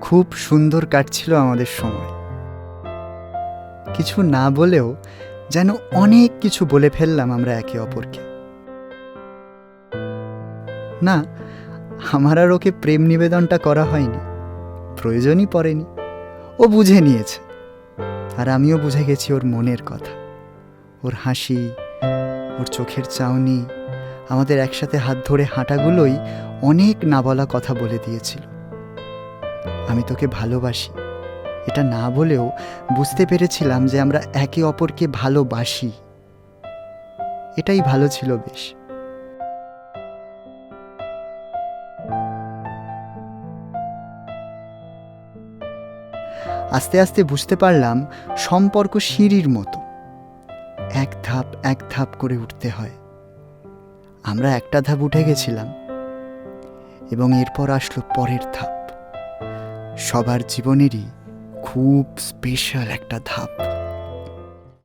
খুব সুন্দর কাটছিল আমাদের সময়। কিছু না বলেও যেন অনেক কিছু বলে ফেললাম আমরা একে অপরকে। না, আমার আর ওকে প্রেম নিবেদনটা করা হয়নি, প্রয়োজনই পড়েনি। ও বুঝে নিয়েছে, আর আমিও বুঝে গেছি ওর মনের কথা। ওর হাসি, ওর চোখের চাউনি, আমাদের একসাথে হাত ধরে হাঁটাগুলোই অনেক না বলা কথা বলে দিয়েছিল। আমি তোকে ভালোবাসি, এটা না বলেও বুঝতে পেরেছিলাম যে আমরা একে অপরকে ভালোবাসি। এটাই ভালো ছিল বেশ। আস্তে আস্তে বুঝতে পারলাম সম্পর্ক সিঁড়ির মতো, এক ধাপ এক ধাপ করে উঠতে হয়। আমরা একটা ধাপ উঠে গেছিলাম, এবং এরপর আসলো পরের ধাপ, সবার জীবনেরই খুব স্পেশাল একটা ধাপ।